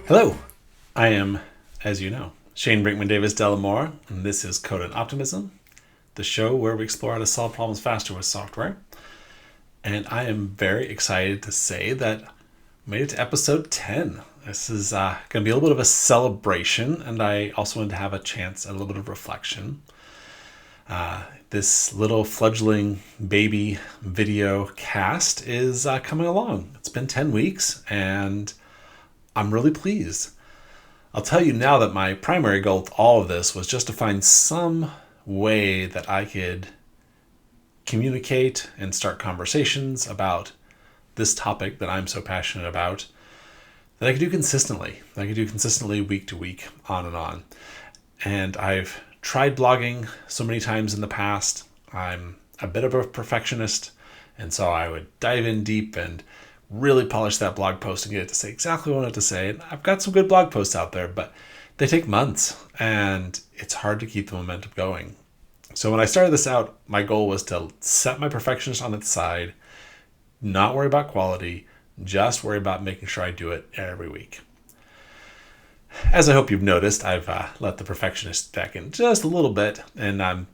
Hello, I am, as you know, Shane Brinkman Davis Delamore, and this is Code and Optimism, the show where we explore how to solve problems faster with software. And I am very excited to say that we made it to episode 10. This is going to be a little bit of a celebration, and I also wanted to have a chance at a little bit of reflection. This little fledgling baby video cast is coming along. It's been 10 weeks, and I'm really pleased. I'll tell you now that my primary goal with all of this was just to find some way that I could communicate and start conversations about this topic that I'm so passionate about that I could do consistently. I could do consistently week to week, on and on. And I've tried blogging so many times in the past. I'm a bit of a perfectionist, and so I would dive in deep and really polish that blog post and get it to say exactly what I wanted to say. And I've got some good blog posts out there, but they take months and it's hard to keep the momentum going. So when I started this out, my goal was to set my perfectionist on its side, not worry about quality, just worry about making sure I do it every week. As I hope you've noticed, I've let the perfectionist back in just a little bit, and I'm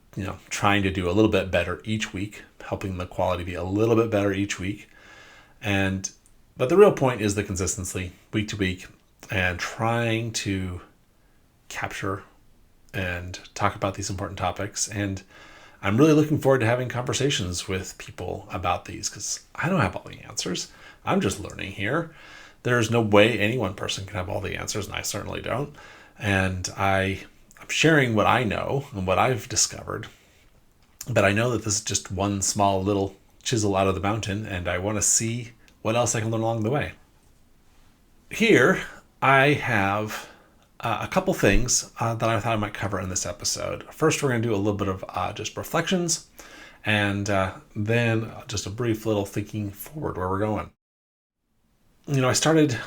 trying to do a little bit better each week, helping the quality be a little bit better each week. But the real point is the consistency, week to week, and trying to capture and talk about these important topics. And I'm really looking forward to having conversations with people about these, because I don't have all the answers. I'm just learning here. There's no way any one person can have all the answers, and I certainly don't. And I'm sharing what I know and what I've discovered. But I know that this is just one small little chisel out of the mountain, and I want to see what else I can learn along the way. Here, I have a couple things that I thought I might cover in this episode. First, we're going to do a little bit of just reflections, and then just a brief little thinking forward where we're going. I started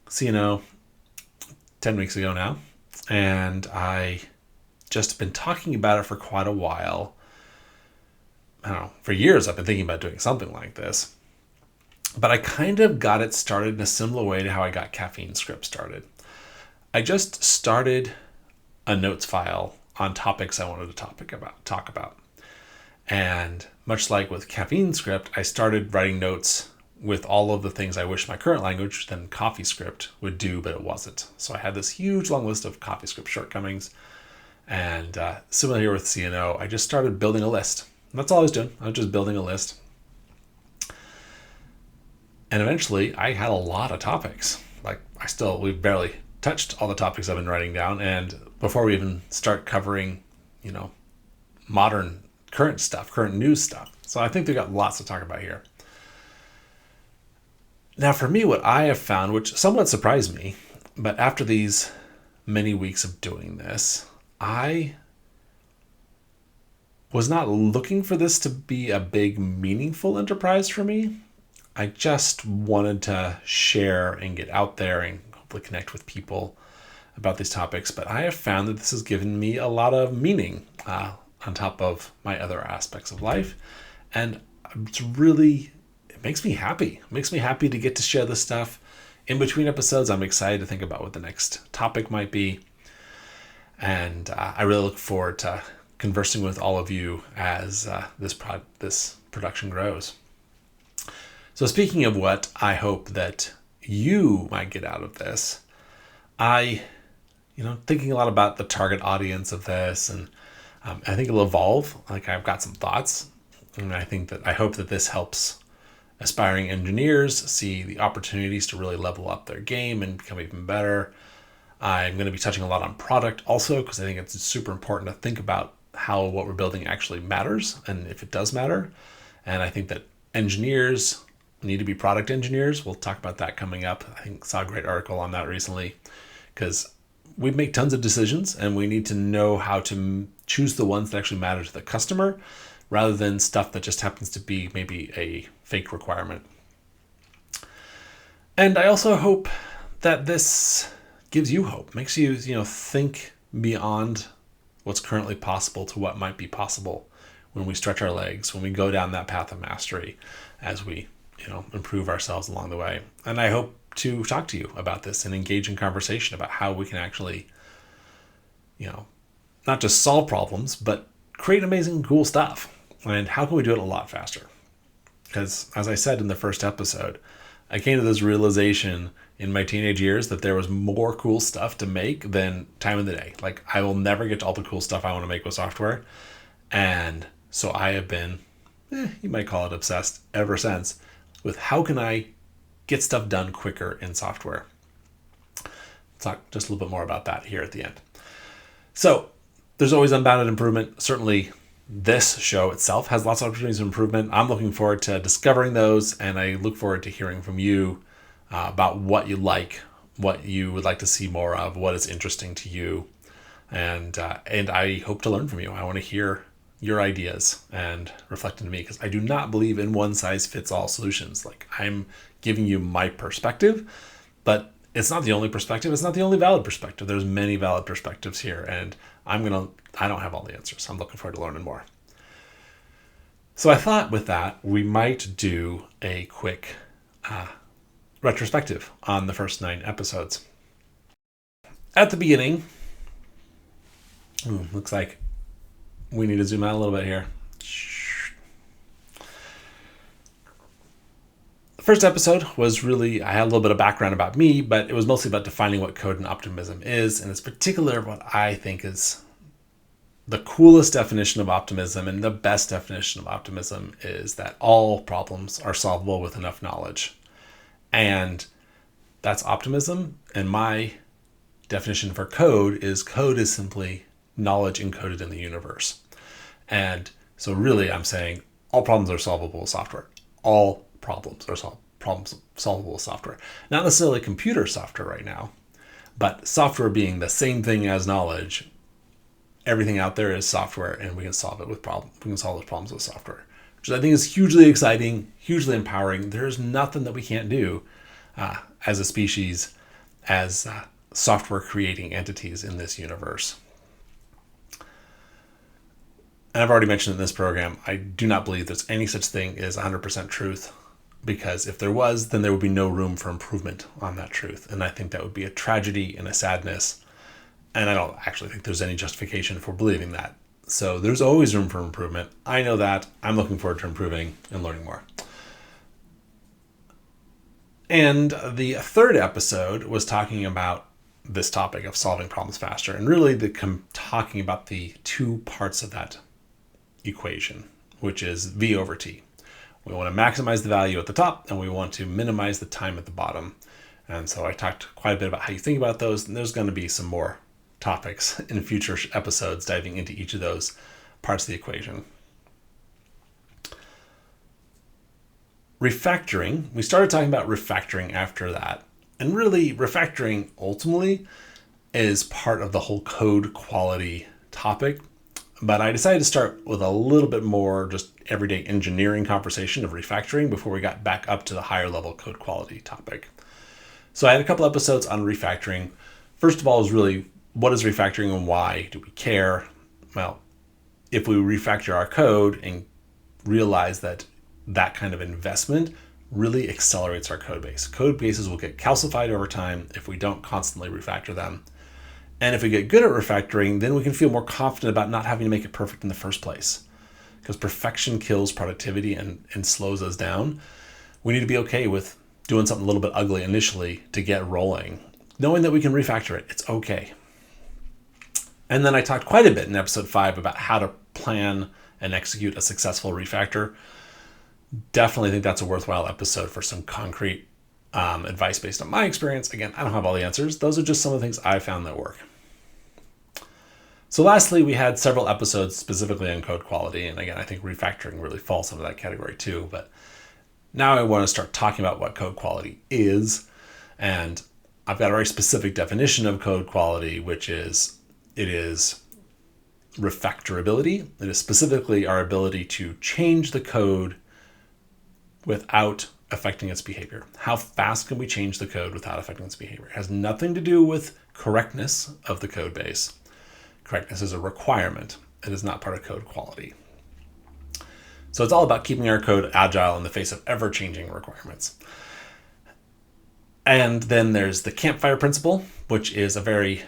C&O 10 weeks ago now, and I just been talking about it for quite a while. I don't know, for years I've been thinking about doing something like this. But I kind of got it started in a similar way to how I got Caffeine Script started. I just started a notes file on topics I wanted to talk about. And much like with Caffeine Script, I started writing notes with all of the things I wish my current language, then CoffeeScript, would do, but it wasn't. So I had this huge long list of CoffeeScript shortcomings. And similar here with C&O, I just started building a list. And that's all I was doing. I was just building a list. And eventually I had a lot of topics. We've barely touched all the topics I've been writing down. And before we even start covering, modern current stuff, current news stuff. So I think we've got lots to talk about here. Now for me, what I have found, which somewhat surprised me, but after these many weeks of doing this, I was not looking for this to be a big, meaningful enterprise for me. I just wanted to share and get out there and hopefully connect with people about these topics. But I have found that this has given me a lot of meaning on top of my other aspects of life. And it makes me happy. It makes me happy to get to share this stuff. In between episodes, I'm excited to think about what the next topic might be. And I really look forward to conversing with all of you as this production grows. So speaking of what I hope that you might get out of this, thinking a lot about the target audience of this, and I think it'll evolve. I've got some thoughts, and I hope that this helps aspiring engineers see the opportunities to really level up their game and become even better. I'm going to be touching a lot on product also, because I think it's super important to think about how what we're building actually matters, and if it does matter. And I think that engineers need to be product engineers. We'll talk about that coming up. I think saw a great article on that recently, because we make tons of decisions and we need to know how to choose the ones that actually matter to the customer, rather than stuff that just happens to be maybe a fake requirement. And I also hope that this gives you hope, makes you, think beyond what's currently possible to what might be possible when we stretch our legs, when we go down that path of mastery, as we, improve ourselves along the way. And I hope to talk to you about this and engage in conversation about how we can actually, not just solve problems, but create amazing, cool stuff. And how can we do it a lot faster? Because as I said in the first episode, I came to this realization in my teenage years that there was more cool stuff to make than time in the day. Like, I will never get to all the cool stuff I want to make with software. And so I have been, you might call it obsessed ever since, with how can I get stuff done quicker in software. I'll talk just a little bit more about that here at the end. So there's always unbounded improvement. Certainly this show itself has lots of opportunities of improvement. I'm looking forward to discovering those, and I look forward to hearing from you about what you like, what you would like to see more of, what is interesting to you, and I hope to learn from you. I want to hear your ideas and reflect into me, because I do not believe in one-size-fits-all solutions. Like, I'm giving you my perspective, but it's not the only perspective. It's not the only valid perspective. There's many valid perspectives here, and I don't have all the answers. I'm looking forward to learning more. So I thought with that, we might do a quick retrospective on the first 9 episodes. At the beginning, looks like we need to zoom out a little bit here. The first episode was really, I had a little bit of background about me, but it was mostly about defining what Code and Optimism is, and it's particular what I think is the coolest definition of optimism and the best definition of optimism is that all problems are solvable with enough knowledge. And that's optimism. And my definition for code is simply knowledge encoded in the universe. And so really I'm saying all problems are solvable with software. All problems are solvable with software. Not necessarily computer software right now, but software being the same thing as knowledge. Everything out there is software, and we can solve it with problems. We can solve those problems with software, which I think is hugely exciting, hugely empowering. There's nothing that we can't do as a species, as software creating entities in this universe. And I've already mentioned in this program, I do not believe there's any such thing as 100% truth, because if there was, then there would be no room for improvement on that truth. And I think that would be a tragedy and a sadness. And I don't actually think there's any justification for believing that. So there's always room for improvement. I know that. I'm looking forward to improving and learning more. And the third episode was talking about this topic of solving problems faster, and really talking about the 2 parts of that equation, which is V over T. We want to maximize the value at the top, and we want to minimize the time at the bottom. And so I talked quite a bit about how you think about those, and there's going to be some more topics in future episodes diving into each of those parts of the equation. Refactoring, we started talking about refactoring after that. And really, refactoring ultimately is part of the whole code quality topic. But I decided to start with a little bit more just everyday engineering conversation of refactoring before we got back up to the higher level code quality topic. So I had a couple episodes on refactoring. First of all is really, what is refactoring and why do we care? Well, if we refactor our code and realize that that kind of investment really accelerates our code base. Code bases will get calcified over time if we don't constantly refactor them. And if we get good at refactoring, then we can feel more confident about not having to make it perfect in the first place. Because perfection kills productivity and slows us down. We need to be okay with doing something a little bit ugly initially to get rolling, knowing that we can refactor it. It's okay. And then I talked quite a bit in episode 5 about how to plan and execute a successful refactor. Definitely think that's a worthwhile episode for some concrete advice based on my experience. Again, I don't have all the answers. Those are just some of the things I found that work. So lastly, we had several episodes specifically on code quality. And again, I think refactoring really falls into that category too. But now I want to start talking about what code quality is. And I've got a very specific definition of code quality, which is it is refactorability. It is specifically our ability to change the code without affecting its behavior. How fast can we change the code without affecting its behavior? It has nothing to do with correctness of the code base. Correctness is a requirement. It is not part of code quality. So it's all about keeping our code agile in the face of ever-changing requirements. And then there's the campfire principle, which is a very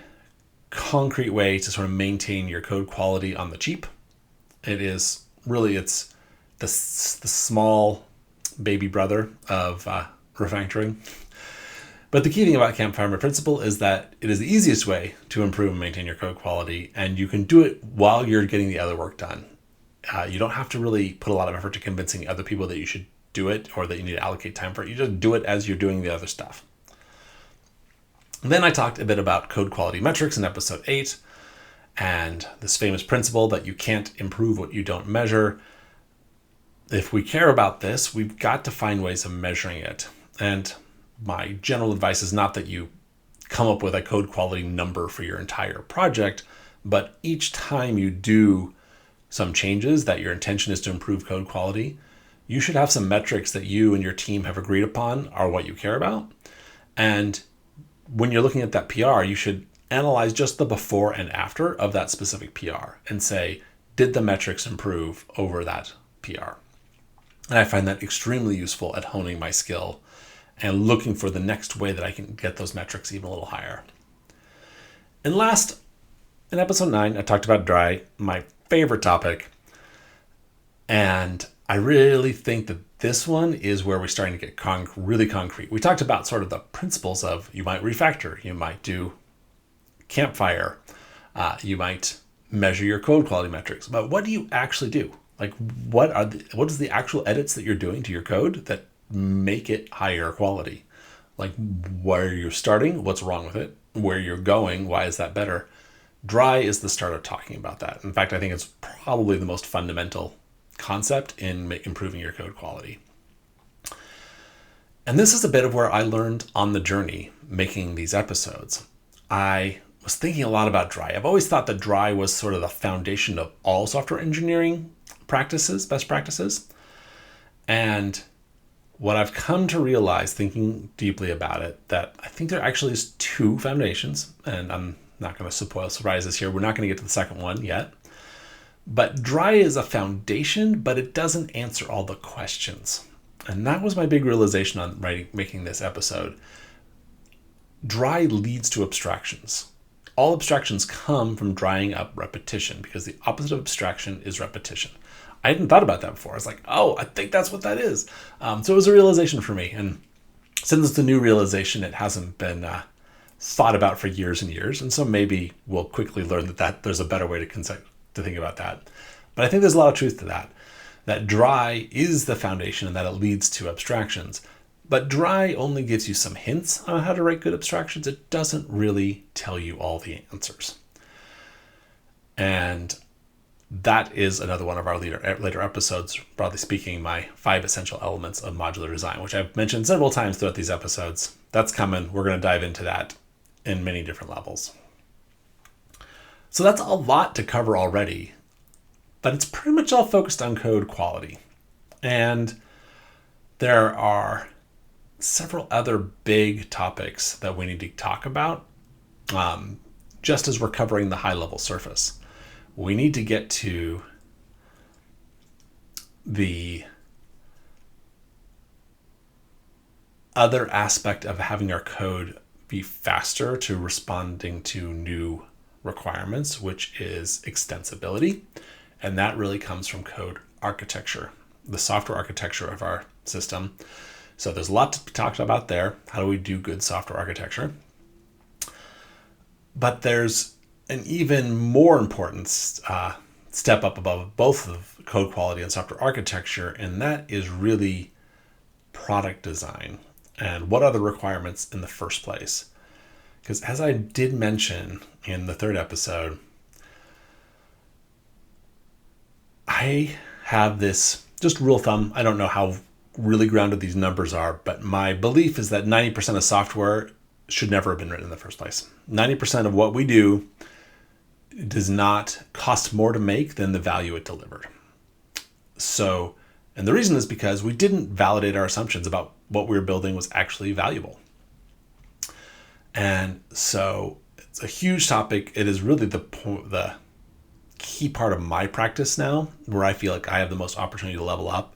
concrete way to sort of maintain your code quality on the cheap. It's the small baby brother of refactoring. But the key thing about campfire principle is that it is the easiest way to improve and maintain your code quality, and you can do it while you're getting the other work done. You don't have to really put a lot of effort to convincing other people that you should do it or that you need to allocate time for it. You just do it as you're doing the other stuff. And then I talked a bit about code quality metrics in episode 8 and this famous principle that you can't improve what you don't measure. If we care about this, we've got to find ways of measuring it. And my general advice is not that you come up with a code quality number for your entire project, but each time you do some changes that your intention is to improve code quality, you should have some metrics that you and your team have agreed upon are what you care about. And when you're looking at that PR, you should analyze just the before and after of that specific PR and say, did the metrics improve over that PR? And I find that extremely useful at honing my skill and looking for the next way that I can get those metrics even a little higher. And last, in episode 9, I talked about dry, my favorite topic. And I really think that this one is where we're starting to get really concrete. We talked about sort of the principles of you might refactor, you might do campfire, you might measure your code quality metrics. But what do you actually do? Like, what is the actual edits that you're doing to your code that make it higher quality? Like, where you're starting, what's wrong with it, where you're going, why is that better? Dry is the start of talking about that. In fact, I think it's probably the most fundamental concept in improving your code quality. And this is a bit of where I learned on the journey making these episodes. I was thinking a lot about dry. I've always thought that dry was sort of the foundation of all software engineering practices, best practices. And what I've come to realize, thinking deeply about it, that I think there actually is two foundations, and I'm not going to spoil surprises here. We're not going to get to the second one yet. But dry is a foundation, but it doesn't answer all the questions. And that was my big realization on making this episode. Dry leads to abstractions. All abstractions come from drying up repetition, because the opposite of abstraction is repetition. I hadn't thought about that before. I was like, oh, I think that's what that is. So it was a realization for me. And since it's a new realization, it hasn't been thought about for years and years. And so maybe we'll quickly learn that there's a better way to think about that. But I think there's a lot of truth to that dry is the foundation and that it leads to abstractions. But dry only gives you some hints on how to write good abstractions. It doesn't really tell you all the answers. And that is another one of our later episodes, broadly speaking, my 5 essential elements of modular design, which I've mentioned several times throughout these episodes. That's coming. We're going to dive into that in many different levels. So that's a lot to cover already, but it's pretty much all focused on code quality. And there are several other big topics that we need to talk about, just as we're covering the high-level surface. We need to get to the other aspect of having our code be faster to responding to new requirements, which is extensibility. And that really comes from code architecture, the software architecture of our system. So there's a lot to be talked about there. How do we do good software architecture? But there's an even more important step up above both of code quality and software architecture, and that is really product design. And what are the requirements in the first place? Because as I did mention in the 3rd episode, I have this just rule of thumb. I don't know how really grounded these numbers are, but my belief is that 90% of software should never have been written in the first place. 90% of what we do does not cost more to make than the value it delivered. So, and the reason is because we didn't validate our assumptions about what we were building was actually valuable. And so it's a huge topic. It is really the key part of my practice now, where I feel like I have the most opportunity to level up.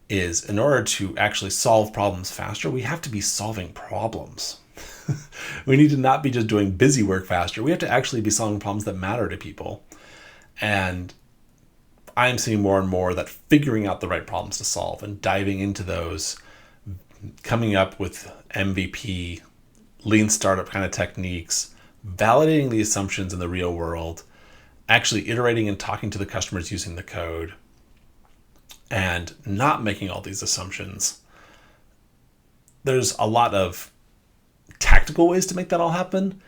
is in order to actually solve problems faster, we have to be solving problems. We need to not be just doing busy work faster. We have to actually be solving problems that matter to people. And I'm seeing more and more that figuring out the right problems to solve and diving into those, coming up with MVP, lean startup kind of techniques, validating the assumptions in the real world, actually iterating and talking to the customers using the code, and not making all these assumptions. There's a lot of tactical ways to make that all happen.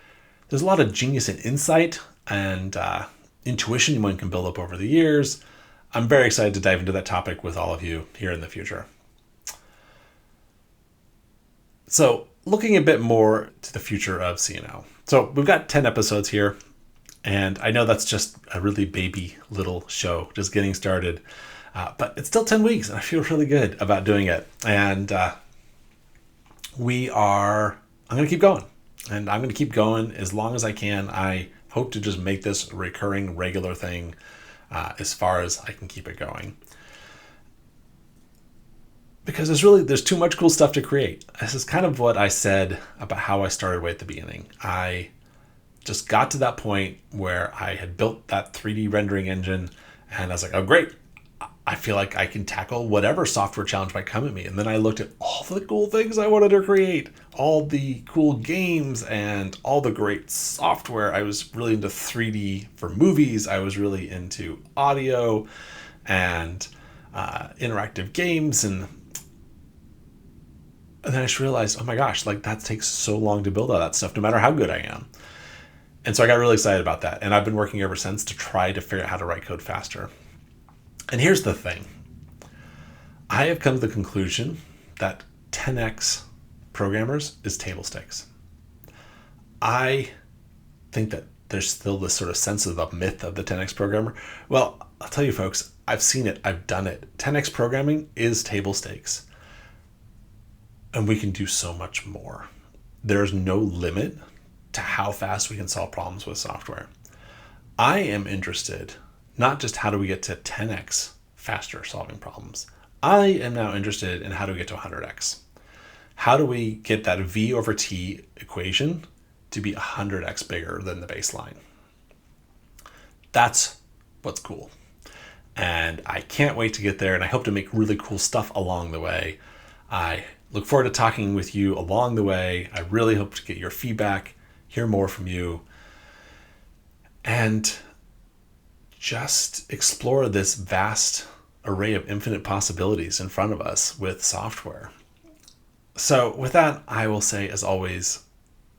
There's a lot of genius and insight and intuition one can build up over the years. I'm very excited to dive into that topic with all of you here in the future. So looking a bit more to the future of C&O. So we've got 10 episodes here, and I know that's just a really baby little show, just getting started. But it's still 10 weeks, and I feel really good about doing it. And I'm going to keep going. And I'm going to keep going as long as I can. I hope to just make this a recurring, regular thing as far as I can keep it going. Because there's too much cool stuff to create. This is kind of what I said about how I started way at the beginning. I just got to that point where I had built that 3D rendering engine, and I was like, oh, great. I feel like I can tackle whatever software challenge might come at me. And then I looked at all the cool things I wanted to create, all the cool games and all the great software. I was really into 3D for movies. I was really into audio and interactive games. And then I just realized, oh my gosh, like that takes so long to build all that stuff, no matter how good I am. And so I got really excited about that. And I've been working ever since to try to figure out how to write code faster. And here's the thing. I have come to the conclusion that 10x programmers is table stakes. I think that there's still this sort of sense of the myth of the 10x programmer. Well, I'll tell you folks, I've seen it, I've done it. 10x programming is table stakes. And we can do so much more. There's no limit to how fast we can solve problems with software. I am interested not just how do we get to 10x faster solving problems. I am now interested in how do we get to 100x. How do we get that V over T equation to be 100x bigger than the baseline? That's what's cool. And I can't wait to get there, and I hope to make really cool stuff along the way. I look forward to talking with you along the way. I really hope to get your feedback, hear more from you, and just explore this vast array of infinite possibilities in front of us with software. So with that, I will say, as always,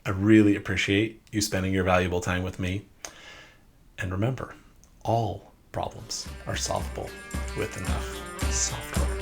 I really appreciate you spending your valuable time with me. And remember, all problems are solvable with enough software.